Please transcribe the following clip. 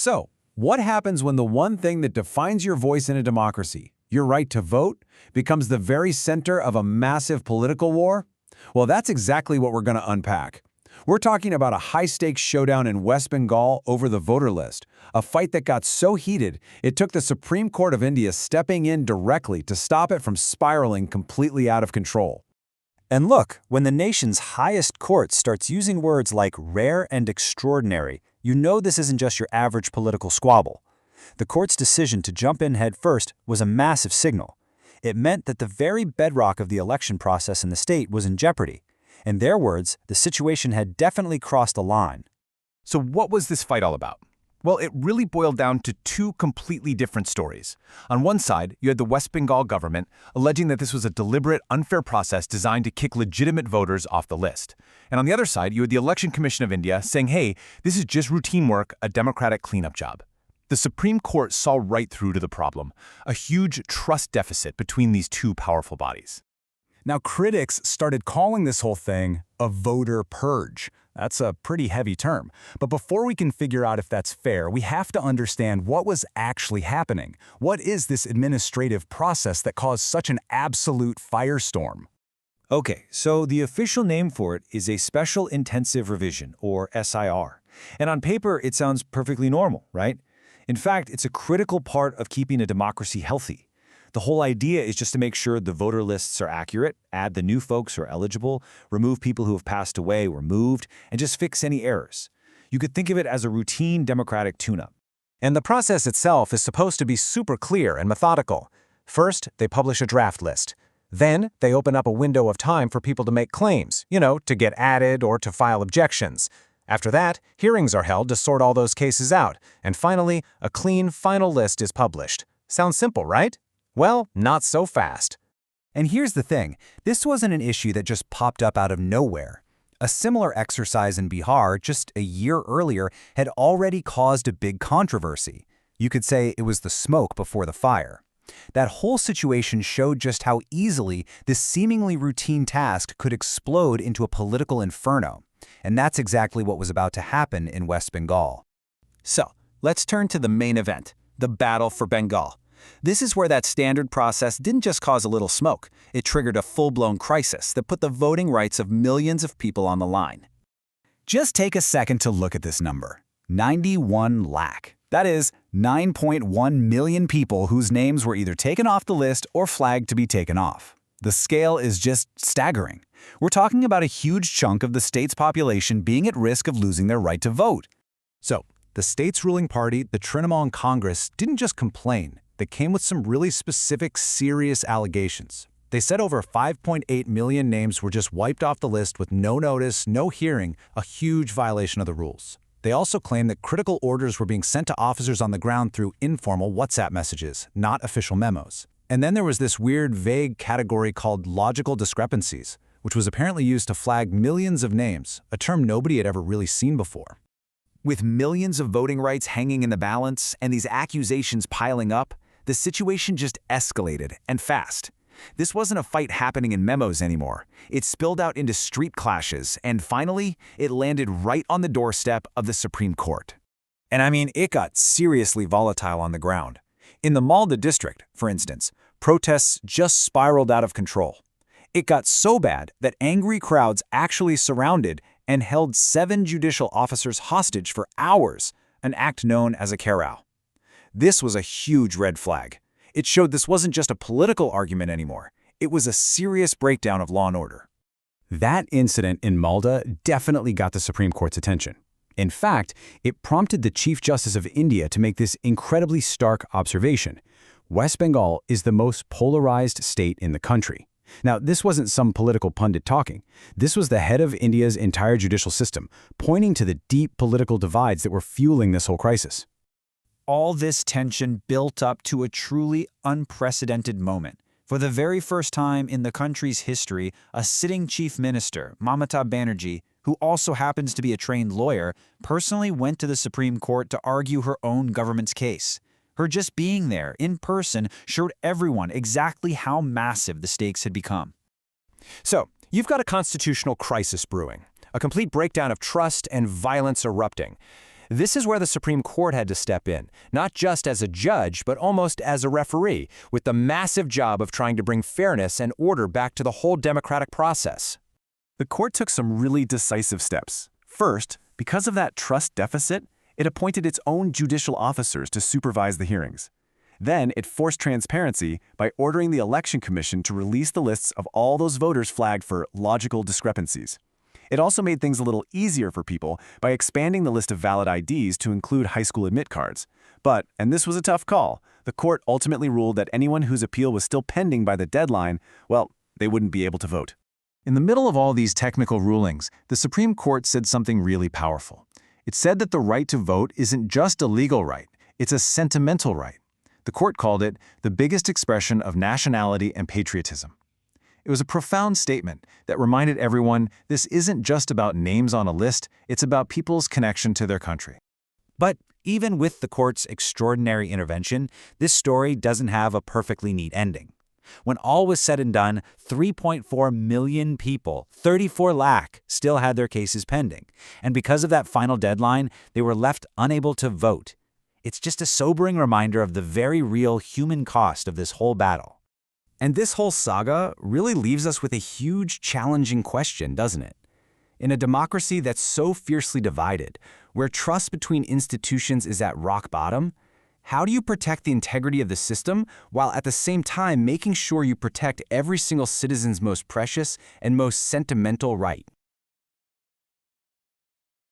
So, what happens when the one thing that defines your voice in a democracy, your right to vote, becomes the very center of a massive political war? Well, that's exactly what we're going to unpack. We're talking about a high-stakes showdown in West Bengal over the voter list, a fight that got so heated it took the Supreme Court of India stepping in directly to stop it from spiraling completely out of control. And look, when the nation's highest court starts using words like rare and extraordinary, you know this isn't just your average political squabble. The court's decision to jump in head first was a massive signal. It meant that the very bedrock of the election process in the state was in jeopardy. In their words, the situation had definitely crossed a line. So what was this fight all about? Well, it really boiled down to two completely different stories. On one side, you had the West Bengal government alleging that this was a deliberate, unfair process designed to kick legitimate voters off the list. And on the other side, you had the Election Commission of India saying, hey, this is just routine work, a democratic cleanup job. The Supreme Court saw right through to the problem, a huge trust deficit between these two powerful bodies. Now, critics started calling this whole thing a voter purge. That's a pretty heavy term. But before we can figure out if that's fair, we have to understand what was actually happening. What is this administrative process that caused such an absolute firestorm? Okay, so the official name for it is a Special Intensive Revision, or SIR. And on paper, it sounds perfectly normal, right? In fact, it's a critical part of keeping a democracy healthy. The whole idea is just to make sure the voter lists are accurate, add the new folks who are eligible, remove people who have passed away or moved, and just fix any errors. You could think of it as a routine democratic tune-up. And the process itself is supposed to be super clear and methodical. First, they publish a draft list. Then, they open up a window of time for people to make claims, to get added or to file objections. After that, hearings are held to sort all those cases out. And finally, a clean final list is published. Sounds simple, right? Well, not so fast. And here's the thing, this wasn't an issue that just popped up out of nowhere. A similar exercise in Bihar just a year earlier had already caused a big controversy. You could say it was the smoke before the fire. That whole situation showed just how easily this seemingly routine task could explode into a political inferno. And that's exactly what was about to happen in West Bengal. So, let's turn to the main event, the battle for Bengal. This is where that standard process didn't just cause a little smoke. It triggered a full-blown crisis that put the voting rights of millions of people on the line. Just take a second to look at this number. 91 lakh. That is 9.1 million people whose names were either taken off the list or flagged to be taken off. The scale is just staggering. We're talking about a huge chunk of the state's population being at risk of losing their right to vote. So, the state's ruling party, the Trinamool Congress, didn't just complain. They came with some really specific, serious allegations. They said over 5.8 million names were just wiped off the list with no notice, no hearing, a huge violation of the rules. They also claimed that critical orders were being sent to officers on the ground through informal WhatsApp messages, not official memos. And then there was this weird, vague category called logical discrepancies, which was apparently used to flag millions of names, a term nobody had ever really seen before. With millions of voting rights hanging in the balance and these accusations piling up, the situation just escalated, and fast. This wasn't a fight happening in memos anymore. It spilled out into street clashes, and finally, it landed right on the doorstep of the Supreme Court. And I mean, it got seriously volatile on the ground. In the Malda district, for instance, protests just spiraled out of control. It got so bad that angry crowds actually surrounded and held 7 judicial officers hostage for hours, an act known as a Karao. This was a huge red flag. It showed this wasn't just a political argument anymore. It was a serious breakdown of law and order. That incident in Malda definitely got the Supreme Court's attention. In fact, it prompted the Chief Justice of India to make this incredibly stark observation. West Bengal is the most polarized state in the country. Now, this wasn't some political pundit talking. This was the head of India's entire judicial system, pointing to the deep political divides that were fueling this whole crisis. All this tension built up to a truly unprecedented moment. For the very first time in the country's history, a sitting chief minister, Mamata Banerjee, who also happens to be a trained lawyer, personally went to the Supreme Court to argue her own government's case. Her just being there, in person, showed everyone exactly how massive the stakes had become. So, you've got a constitutional crisis brewing, a complete breakdown of trust and violence erupting. This is where the Supreme Court had to step in, not just as a judge, but almost as a referee, with the massive job of trying to bring fairness and order back to the whole democratic process. The court took some really decisive steps. First, because of that trust deficit, it appointed its own judicial officers to supervise the hearings. Then it forced transparency by ordering the Election Commission to release the lists of all those voters flagged for logical discrepancies. It also made things a little easier for people by expanding the list of valid IDs to include high school admit cards. But, and this was a tough call, the court ultimately ruled that anyone whose appeal was still pending by the deadline, well, they wouldn't be able to vote. In the middle of all these technical rulings, the Supreme Court said something really powerful. It said that the right to vote isn't just a legal right, it's a sentimental right. The court called it the biggest expression of nationality and patriotism. It was a profound statement that reminded everyone this isn't just about names on a list, it's about people's connection to their country. But even with the court's extraordinary intervention, this story doesn't have a perfectly neat ending. When all was said and done, 3.4 million people, 34 lakh, still had their cases pending. And because of that final deadline, they were left unable to vote. It's just a sobering reminder of the very real human cost of this whole battle. And this whole saga really leaves us with a huge, challenging question, doesn't it? In a democracy that's so fiercely divided, where trust between institutions is at rock bottom, how do you protect the integrity of the system while at the same time making sure you protect every single citizen's most precious and most sentimental right?